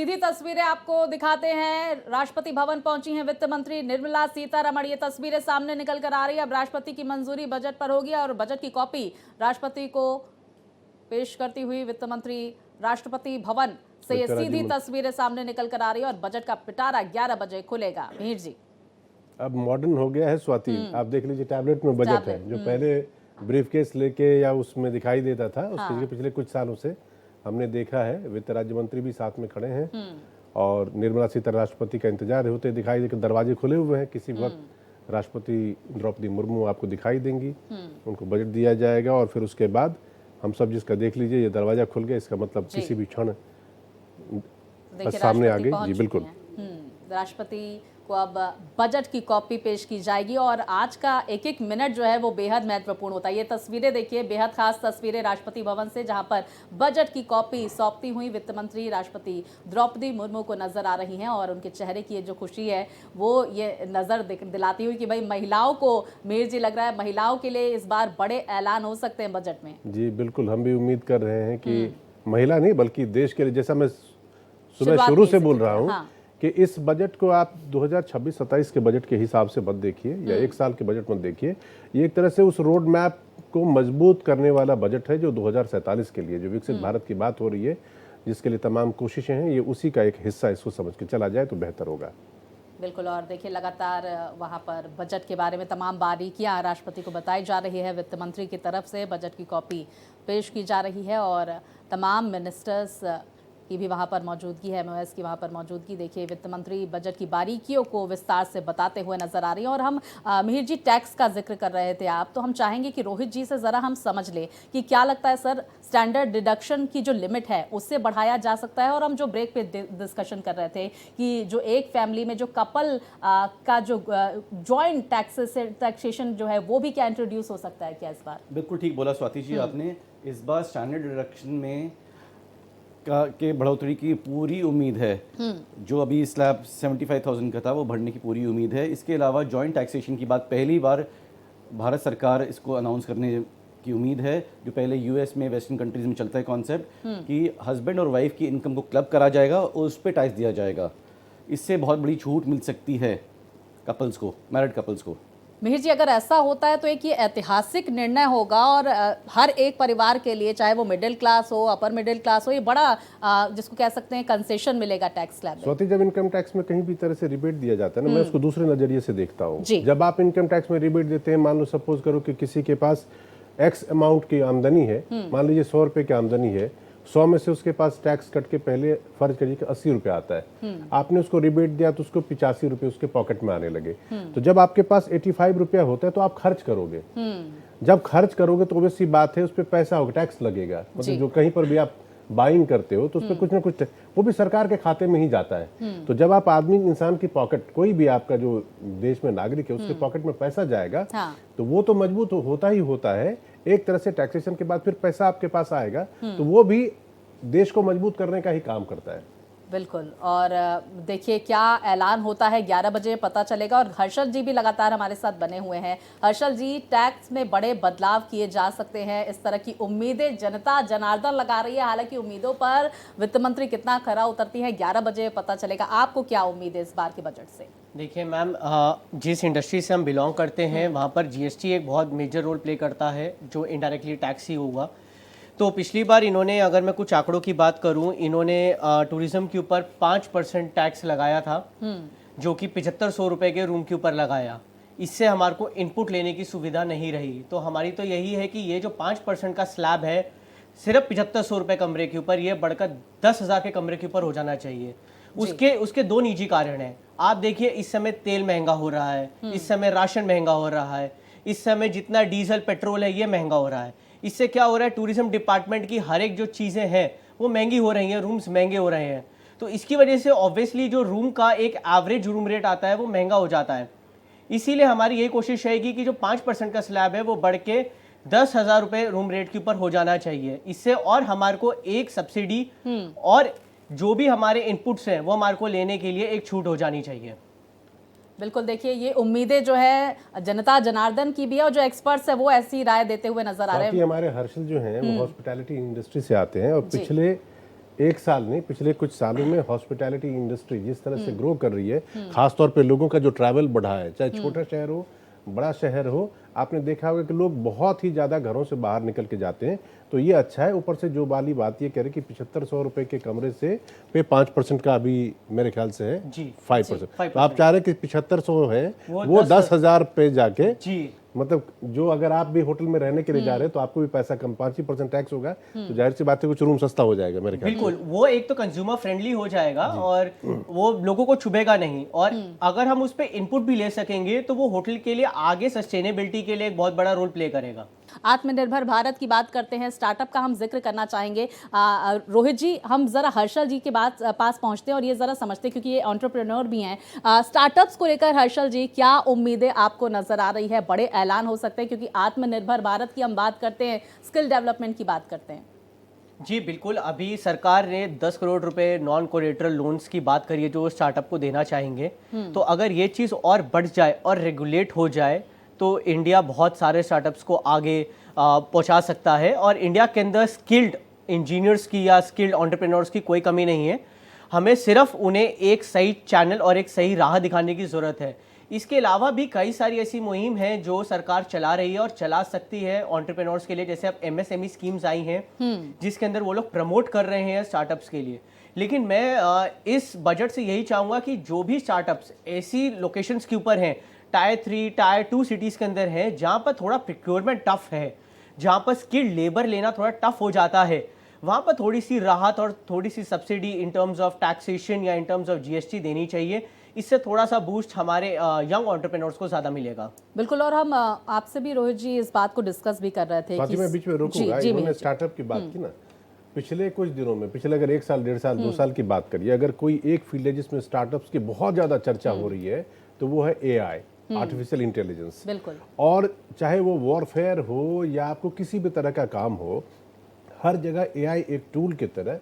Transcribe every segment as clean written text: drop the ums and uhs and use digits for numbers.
सीधी तस्वीरें आपको दिखाते हैं। राष्ट्रपति भवन पहुंची हैं वित्त मंत्री निर्मला सीतारमण। ये तस्वीरें सामने निकल कर आ रही है। अब राष्ट्रपति की मंजूरी बजट पर होगी और बजट की कॉपी राष्ट्रपति को पेश करती हुई वित्त मंत्री राष्ट्रपति भवन से ये सीधी तस्वीरें सामने निकल कर आ रही है और बजट का पिटारा 11 बजे खुलेगा। मिहिर जी, अब मॉडर्न हो गया है स्वाति। आप देख लीजिए टैबलेट में बजट है, जो पहले ब्रीफकेस लेके या उसमें दिखाई देता था, उसके पिछले कुछ सालों से हमने देखा है। वित्त राज्य मंत्री भी साथ में खड़े हैं और निर्मला सीतारमण राष्ट्रपति का इंतजार होते दिखाई दे। दरवाजे खुले हुए हैं, किसी वक्त राष्ट्रपति द्रौपदी मुर्मू आपको दिखाई देंगी, उनको बजट दिया जाएगा और फिर उसके बाद हम सब जिसका देख लीजिए ये दरवाजा खुल गया, इसका मतलब किसी भी क्षण सामने आ गई। जी बिल्कुल, राष्ट्रपति को अब बजट की कॉपी पेश की जाएगी और आज का एक एक मिनट जो है वो बेहद महत्वपूर्ण होता है। ये तस्वीरें देखिए, बेहद खास तस्वीरें राष्ट्रपति भवन से, जहां पर बजट की कॉपी सौंपती हुई वित्त मंत्री राष्ट्रपति द्रौपदी मुर्मू को नजर आ रही हैं और उनके चेहरे की ये जो खुशी है वो ये नजर दिलाती हुई कि भाई महिलाओं को, मीर जी, लग रहा है महिलाओं के लिए इस बार बड़े ऐलान हो सकते हैं बजट में। जी बिल्कुल, हम भी उम्मीद कर रहे हैं कि महिला नहीं बल्कि देश के लिए, जैसा मैं सुबह शुरू से बोल रहा हूँ कि इस बजट को आप 2026-27 के बजट के हिसाब से मत देखिए या एक साल के बजट मत देखिए। ये एक तरह से उस रोड मैप को मजबूत करने वाला बजट है जो 2047 के लिए, जो विकसित भारत की बात हो रही है, जिसके लिए तमाम कोशिशें हैं, ये उसी का एक हिस्सा। इसको समझ के चला जाए तो बेहतर होगा। बिल्कुल, और देखिए लगातार वहाँ पर बजट के बारे में तमाम बारीकियाँ राष्ट्रपति को बताई जा रही है। वित्त मंत्री की तरफ से बजट की कॉपी पेश की जा रही है और तमाम मिनिस्टर्स की भी वहाँ पर मौजूदगी है, MOS की वहाँ पर मौजूदगी। देखिए वित्त मंत्री बजट की बारीकियों को विस्तार से बताते हुए नजर आ रही है। और हम मिहिर जी, टैक्स का जिक्र कर रहे थे आप, तो हम चाहेंगे कि रोहित जी से ज़रा हम समझ लें कि क्या लगता है सर, स्टैंडर्ड डिडक्शन की जो लिमिट है उससे बढ़ाया जा सकता है? और हम जो ब्रेक पे डिस्कशन कर रहे थे कि जो एक फैमिली में जो कपल का जो जॉइंट टैक्सेशन जो है वो भी क्या इंट्रोड्यूस हो सकता है क्या इस बार? बिल्कुल ठीक बोला स्वाति जी आपने। इस बार स्टैंडर्ड डिडक्शन में के बढ़ोतरी की पूरी उम्मीद है। जो अभी स्लैब 75,000 का था वो बढ़ने की पूरी उम्मीद है। इसके अलावा जॉइंट टैक्सेशन की बात पहली बार भारत सरकार इसको अनाउंस करने की उम्मीद है। जो पहले US में, वेस्टर्न कंट्रीज में चलता है कॉन्सेप्ट कि हस्बैंड और वाइफ की इनकम को क्लब करा जाएगा और उस पर टैक्स दिया जाएगा। इससे बहुत बड़ी छूट मिल सकती है कपल्स को, मैरिड कपल्स को। मिहिर जी, अगर ऐसा होता है तो एक ये ऐतिहासिक निर्णय होगा और हर एक परिवार के लिए, चाहे वो मिडिल क्लास हो, अपर मिडिल क्लास हो, ये बड़ा जिसको कह सकते हैं कंसेशन मिलेगा टैक्स स्लैब में। स्वाति, जब इनकम टैक्स में कहीं भी तरह से रिबेट दिया जाता है ना, मैं उसको दूसरे नजरिए से देखता हूँ। जब आप इनकम टैक्स में रिबेट देते हैं, मान लो सपोज करो कि किसी के पास X अमाउंट की आमदनी है, मान लीजिए 100 रुपए की आमदनी है, 100 में से उसके पास टैक्स कट के पहले फर्ज करिए कि 80 रुपए आता है, आपने उसको रिबेट दिया तो उसको 85 रुपए उसके पॉकेट में आने लगे। तो जब आपके पास 85 रुपया होता है तो आप खर्च करोगे। जब खर्च करोगे तो ऑब्वियस सी बात है उस पर पैसा होगा, टैक्स लगेगा। मतलब जो कहीं पर भी आप बाइंग करते हो तो उस पर कुछ ना कुछ, वो भी सरकार के खाते में ही जाता है। तो जब आप आदमी, इंसान की पॉकेट, कोई भी आपका जो देश में नागरिक है उसके पॉकेट में पैसा जाएगा, तो वो तो मजबूत होता ही होता है। एक तरह से टैक्सेशन के बाद फिर पैसा आपके पास आएगा तो वो भी देश को मजबूत करने का ही काम करता है। बिल्कुल, और देखिए क्या ऐलान होता है 11 बजे पता चलेगा। और हर्षल जी भी लगातार हमारे साथ बने हुए हैं। हर्षल जी, टैक्स में बड़े बदलाव किए जा सकते हैं, इस तरह की उम्मीदें जनता जनार्दन लगा रही है। हालांकि उम्मीदों पर वित्त मंत्री कितना खरा उतरती है 11 बजे पता चलेगा। आपको क्या उम्मीद है इस बार के बजट से? देखिए मैम, जिस इंडस्ट्री से हम बिलोंग करते हैं वहाँ पर GST एक बहुत मेजर रोल प्ले करता है, जो इनडायरेक्टली टैक्स ही होगा। तो पिछली बार इन्होंने, अगर मैं कुछ आंकड़ों की बात करूं, इन्होंने टूरिज्म के ऊपर 5% टैक्स लगाया था, जो कि 7500 रुपये के रूम के ऊपर लगाया। इससे हमारे को इनपुट लेने की सुविधा नहीं रही। तो हमारी तो यही है कि ये जो 5% का स्लैब है सिर्फ 7500 रुपये कमरे के ऊपर, ये बढ़कर 10,000 के कमरे के ऊपर हो जाना चाहिए। उसके दो निजी कारण हैं। आप देखिए, इस समय तेल महंगा हो रहा है, इस समय राशन महंगा हो रहा है, इस समय जितना डीजल पेट्रोल है ये महंगा हो रहा है। इससे क्या हो रहा है, टूरिज्म डिपार्टमेंट की हर एक जो चीज़ें हैं वो महंगी हो रही हैं, रूम्स महंगे हो रहे हैं। तो इसकी वजह से ऑब्वियसली जो रूम का एक एवरेज रूम रेट आता है वो महंगा हो जाता है। इसीलिए हमारी यही कोशिश रहेगी कि जो 5% का स्लैब है वो बढ़ के 10,000 रुपये रूम रेट के ऊपर हो जाना चाहिए। इससे और हमारे को एक सब्सिडी और जो भी हमारे इनपुट्स हैं वो हमारे को लेने के लिए एक छूट हो जानी चाहिए। बिल्कुल, देखिए ये उम्मीदें जो है जनता जनार्दन की भी है और जो एक्सपर्ट्स है वो ऐसी राय देते हुए नजर आ रहे हैं। हमारे हर्षल जो हैं वो हॉस्पिटैलिटी इंडस्ट्री से आते हैं और पिछले एक साल नहीं, पिछले कुछ सालों में हॉस्पिटैलिटी इंडस्ट्री जिस तरह से ग्रो कर रही है, खासतौर पे लोगों का जो ट्रैवल बढ़ा है, चाहे छोटा शहर हो बड़ा शहर हो, आपने देखा होगा कि लोग बहुत ही ज़्यादा घरों से बाहर निकल के जाते हैं, तो ये अच्छा है। ऊपर से जो वाली बात ये कह रहे कि 7500 रुपए के कमरे से पे 5% का अभी मेरे ख्याल से है जी 5%। तो आप चाह रहे कि 7500 है वो 10,000 पे जाके जी, मतलब जो अगर आप भी होटल में रहने के लिए जा रहे हैं तो आपको भी पैसा कम 5% टैक्स होगा, तो जाहिर सी बात है कुछ रूम सस्ता हो जाएगा मेरे ख्याल से। बिल्कुल, वो एक तो कंज्यूमर फ्रेंडली हो जाएगा और वो लोगों को चुभेगा नहीं, और अगर हम उस पे इनपुट भी ले सकेंगे तो वो होटल के लिए आगे सस्टेनेबिलिटी के लिए एक बहुत बड़ा रोल प्ले करेगा। आत्मनिर्भर भारत की बात करते हैं, स्टार्टअप का हम जिक्र करना चाहेंगे। रोहित जी, हम जरा हर्षल जी के पास पहुंचते हैं और ये जरा समझते हैं क्योंकि ये एंटरप्रेन्योर भी हैं। स्टार्टअप्स को लेकर हर्षल जी क्या उम्मीदें आपको नजर आ रही है? बड़े ऐलान हो सकते हैं क्योंकि आत्मनिर्भर भारत की हम बात करते हैं, स्किल डेवलपमेंट की बात करते हैं। जी बिल्कुल, अभी सरकार ने 10 करोड़ रुपए नॉन कोलेटरल लोन्स की बात करी है जो स्टार्टअप को देना चाहेंगे। तो अगर ये चीज़ और बढ़ जाए और रेगुलेट हो जाए तो इंडिया बहुत सारे स्टार्टअप्स को आगे पहुंचा सकता है, और इंडिया के अंदर स्किल्ड इंजीनियर्स की या स्किल्ड एंटरप्रेन्योर्स की कोई कमी नहीं है। हमें सिर्फ उन्हें एक सही चैनल और एक सही राह दिखाने की ज़रूरत है। इसके अलावा भी कई सारी ऐसी मुहिम है जो सरकार चला रही है और चला सकती है एंटरप्रेन्योर्स के लिए, जैसे अब MSME स्कीम्स आई हैं जिसके अंदर वो लोग प्रमोट कर रहे हैं स्टार्टअप्स के लिए। लेकिन मैं इस बजट से यही चाहूँगा कि जो भी स्टार्टअप्स ऐसी लोकेशंस के ऊपर हैं, टायर 3 टायर 2 सिटीज़ के अंदर हैं जहाँ पर थोड़ा प्रिक्योरमेंट टफ है, जहाँ पर स्किल्ड लेबर लेना थोड़ा टफ हो जाता है, वहाँ पर थोड़ी सी राहत और थोड़ी सी subsidy in terms of taxation या इन टर्म्स ऑफ GST देनी चाहिए। इससे थोड़ा सा बूस्ट हमारे यंग एंटरप्रेन्योर्स को ज़्यादा मिलेगा। बिल्कुल, और हम आपसे भी रोहित जी इस बात को डिस्कस भी कर रहे थे कि मैं बीच में रोकूंगा, इन्होंने स्टार्टअप की बात की ना, पिछले कुछ दिनों में, पिछले अगर 1 साल 1.5 साल 2 साल की बात करिए, अगर कोई एक फील्ड है जिसमें स्टार्टअप्स की बहुत ज़्यादा चर्चा हो रही है तो वो है AI, आर्टिफिशियल इंटेलिजेंस। बिल्कुल, और चाहे वो वॉरफेयर हो या आपको किसी भी तरह का काम हो, हर जगह AI एक टूल की तरह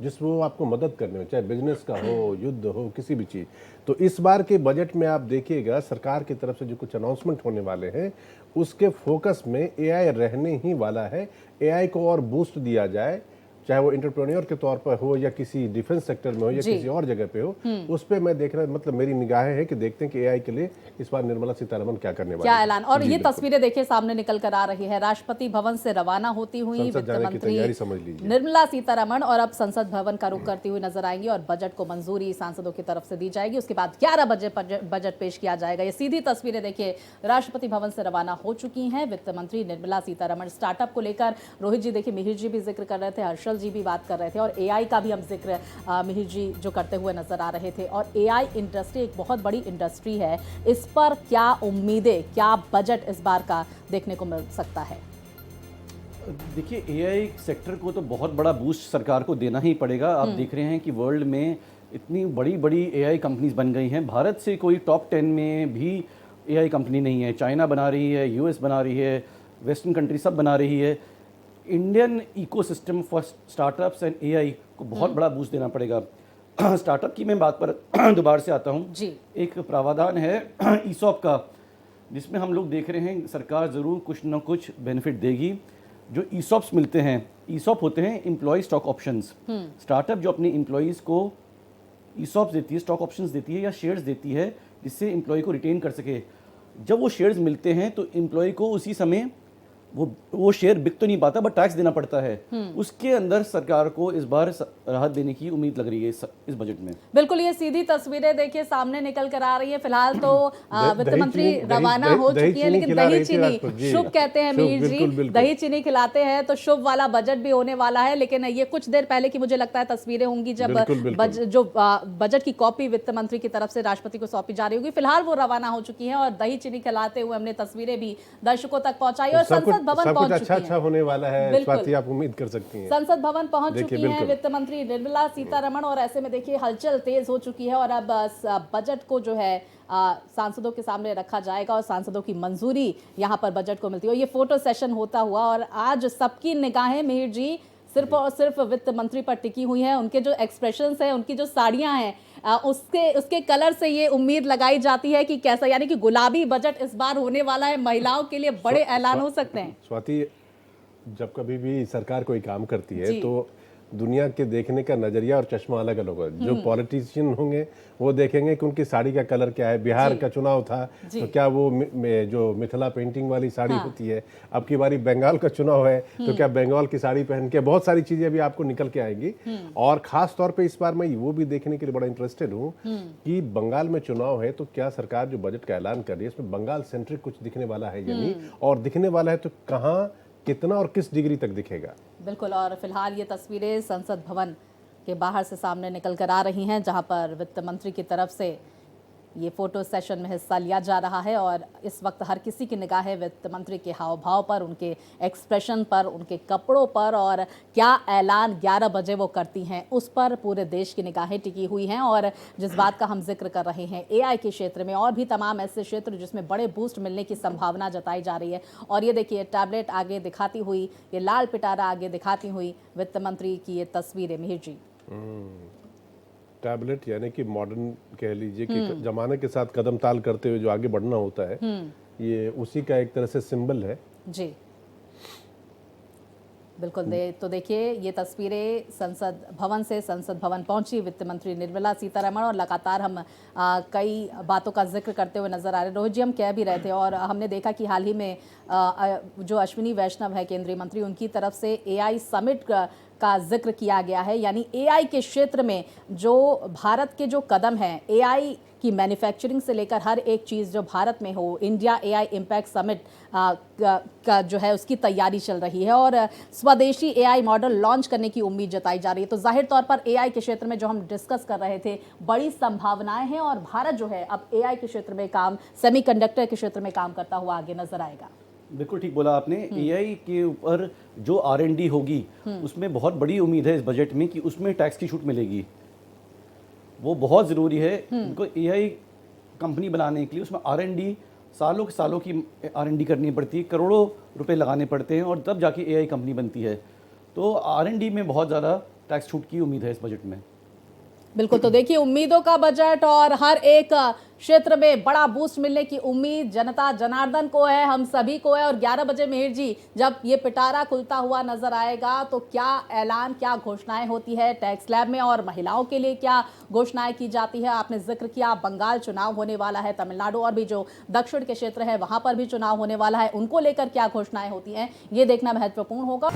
जिसमें वो आपको मदद करने में, चाहे बिजनेस का हो, युद्ध हो, किसी भी चीज़। तो इस बार के बजट में आप देखिएगा सरकार की तरफ से जो कुछ अनाउंसमेंट होने वाले हैं उसके फोकस में AI रहने ही वाला है। AI को और बूस्ट दिया जाए, चाहे वो एंटरप्रेन्योर के तौर पर हो या किसी डिफेंस सेक्टर में हो या किसी और जगह पे हो, उस पे मैं देख रहा, मतलब मेरी निगाहें है कि देखते हैं कि AI के लिए इस बार निर्मला सीतारमण क्या करने वाली है, क्या ऐलान। और ये तस्वीरें देखिए सामने निकल कर आ रही है, राष्ट्रपति भवन से रवाना होती हुई वित्त मंत्री समझ लीजिए निर्मला सीतारमण और अब संसद भवन का रुख करती हुई नजर आएंगी और बजट को मंजूरी सांसदों की तरफ से दी जाएगी। उसके बाद 11 बजे बजट पेश किया जाएगा। ये सीधी तस्वीरें देखिए राष्ट्रपति भवन से रवाना हो चुकी हैं वित्त मंत्री निर्मला सीतारमण। स्टार्टअप को लेकर रोहित जी देखिए, मिहिर जी भी जिक्र कर रहे थे, हर्षल जी भी बात कर रहे थे और AI का भी हम जिक्र मिहिर जी जो करते हुए नजर आ रहे थे। और AI इंडस्ट्री एक बहुत बड़ी इंडस्ट्री है, इस पर क्या उम्मीदें, क्या बजट इस बार का देखने को मिल सकता है? देखिए, AI सेक्टर को तो बहुत बड़ा बूस्ट सरकार को देना ही पड़ेगा। आप देख रहे हैं कि वर्ल्ड में इतनी बड़ी बड़ी AI कंपनीज बन गई हैं। भारत से कोई टॉप 10 में भी AI कंपनी नहीं है। चाइना बना रही है, US बना रही है, वेस्टर्न कंट्री सब बना रही है। Indian ecosystem for startups and AI को बहुत बड़ा बूस्ट देना पड़ेगा। स्टार्टअप की मैं बात पर दोबारा से आता हूँ जी। एक प्रावधान है ESOP का, जिसमें हम लोग देख रहे हैं सरकार ज़रूर कुछ ना कुछ बेनिफिट देगी। जो ESOPs मिलते हैं, ESOP होते हैं एम्प्लॉय स्टॉक ऑप्शंस। स्टार्टअप जो अपने एम्प्लॉयज़ को ESOPs देती है, स्टॉक ऑप्शंस देती है या शेयर्स देती है, जिससे एम्प्लॉय को रिटेन कर सके। जब वो शेयर्स मिलते हैं तो एम्प्लॉय को उसी समय वो शेयर बिक तो नहीं पाता बट टैक्स देना पड़ता है। उसके अंदर सरकार को इस बार राहत देने की उम्मीद लग रही है इस बजट में। बिल्कुल, ये सीधी तस्वीरें देखिए सामने निकल कर आ रही है। फिलहाल तो वित्त मंत्री रवाना हो चुकी है, लेकिन दही चीनी शुभ कहते हैं मिहिर जी, दही चीनी खिलाते हैं तो शुभ वाला बजट भी होने वाला है। लेकिन ये कुछ देर पहले की मुझे लगता है तस्वीरें होंगी जब जो बजट की कॉपी वित्त मंत्री की तरफ से राष्ट्रपति को सौंपी जा रही होगी। फिलहाल वो रवाना हो चुकी है और दही चीनी खिलाते हुए हमने तस्वीरें भी दर्शकों तक पहुंचाई और संसद भवन पहुंच चुकी है। अच्छा होने वाला है, स्वाति आप उम्मीद कर सकती हैं। संसद भवन पहुंच चुकी है वित्त मंत्री निर्मला सीतारमण और ऐसे में देखिए हलचल तेज हो चुकी है और अब बजट को जो है सांसदों के सामने रखा जाएगा और सांसदों की मंजूरी यहां पर बजट को मिलती है। ये फोटो सेशन होता हुआ और आज सबकी निगाहें मिहिर जी सिर्फ और सिर्फ वित्त मंत्री पर टिकी हुई हैं। उनके जो एक्सप्रेशंस हैं, उनकी जो साड़ियां हैं, उसके कलर से ये उम्मीद लगाई जाती है कि कैसा, यानी कि गुलाबी बजट इस बार होने वाला है। महिलाओं के लिए बड़े ऐलान हो सकते हैं। स्वाति, जब कभी भी सरकार कोई काम करती है तो दुनिया के देखने का नजरिया और चश्मा अलग अलग होगा। जो पॉलिटिशियन होंगे वो देखेंगे कि उनकी साड़ी का कलर क्या है। बिहार का चुनाव था तो क्या वो जो मिथिला पेंटिंग वाली साड़ी होती है, अब की बारी बंगाल का चुनाव है तो क्या बंगाल की साड़ी पहन के, बहुत सारी चीजें अभी आपको निकल के आएंगी। और खास तौर पे इस बार मैं वो भी देखने के लिए बड़ा इंटरेस्टेड हूँ कि बंगाल में चुनाव है तो क्या सरकार जो बजट का ऐलान कर रही है इसमें बंगाल सेंट्रिक कुछ दिखने वाला है या नहीं, और दिखने वाला है तो कहाँ, कितना और किस डिग्री तक दिखेगा। बिल्कुल। और फिलहाल ये तस्वीरें संसद भवन के बाहर से सामने निकल कर आ रही हैं, जहां पर वित्त मंत्री की तरफ से ये फोटो सेशन में हिस्सा लिया जा रहा है। और इस वक्त हर किसी की निगाहें वित्त मंत्री के हाव भाव पर, उनके एक्सप्रेशन पर, उनके कपड़ों पर, और क्या ऐलान 11 बजे वो करती हैं उस पर पूरे देश की निगाहें टिकी हुई हैं। और जिस बात का हम जिक्र कर रहे हैं एआई के क्षेत्र में, और भी तमाम ऐसे क्षेत्र जिसमें बड़े बूस्ट मिलने की संभावना जताई जा रही है। और ये देखिए टैबलेट आगे दिखाती हुई, ये लाल पिटारा आगे दिखाती हुई वित्त मंत्री की ये तस्वीरें। मिहिर जी, टैबलेट यानी कि मॉडर्न कह लीजिए कि जमाने के साथ कदम ताल करते हुए जो आगे बढ़ना होता है, ये उसी का एक तरह से सिंबल है जी। बिल्कुल। तो देखिए ये तस्वीरें संसद भवन से संसद भवन पहुंची वित्त मंत्री निर्मला सीतारमण, और लगातार हम कई बातों का जिक्र करते हुए नजर आ रहे। रोहित जी, हम कह भी रहे थे और हमने देखा कि हाल ही में जो अश्विनी वैष्णव है केंद्रीय मंत्री, उनकी तरफ से एआई समिट का जिक्र किया गया है। यानी एआई के क्षेत्र में जो भारत के जो कदम हैं, एआई की मैन्युफैक्चरिंग से लेकर हर एक चीज़ जो भारत में हो, इंडिया एआई इम्पैक्ट समिट का जो है उसकी तैयारी चल रही है, और स्वदेशी एआई मॉडल लॉन्च करने की उम्मीद जताई जा रही है। तो जाहिर तौर पर एआई के क्षेत्र में जो हम डिस्कस कर रहे थे, बड़ी संभावनाएं हैं, और भारत जो है अब एआई के क्षेत्र में काम, सेमीकंडक्टर के क्षेत्र में काम करता हुआ आगे नजर आएगा। बिल्कुल ठीक बोला आपने। एआई के ऊपर जो R&D होगी उसमें बहुत बड़ी उम्मीद है इस बजट में कि उसमें टैक्स की छूट मिलेगी। वो बहुत ज़रूरी है उनको एआई कंपनी बनाने के लिए। उसमें R&D सालों के सालों की R&D करनी पड़ती है, करोड़ों रुपए लगाने पड़ते हैं, और तब जाके एआई कंपनी बनती है। तो R&D में बहुत ज़्यादा टैक्स छूट की उम्मीद है इस बजट में। बिल्कुल। तो देखिए उम्मीदों का बजट, और हर एक क्षेत्र में बड़ा बूस्ट मिलने की उम्मीद जनता जनार्दन को है, हम सभी को है। और 11 बजे मिहिर जी जब ये पिटारा खुलता हुआ नजर आएगा तो क्या ऐलान, क्या घोषणाएं होती है टैक्स स्लैब में, और महिलाओं के लिए क्या घोषणाएं की जाती है। आपने जिक्र किया बंगाल चुनाव होने वाला है, तमिलनाडु और भी जो दक्षिण के क्षेत्र है वहां पर भी चुनाव होने वाला है, उनको लेकर क्या घोषणाएं होती हैं, ये देखना महत्वपूर्ण होगा।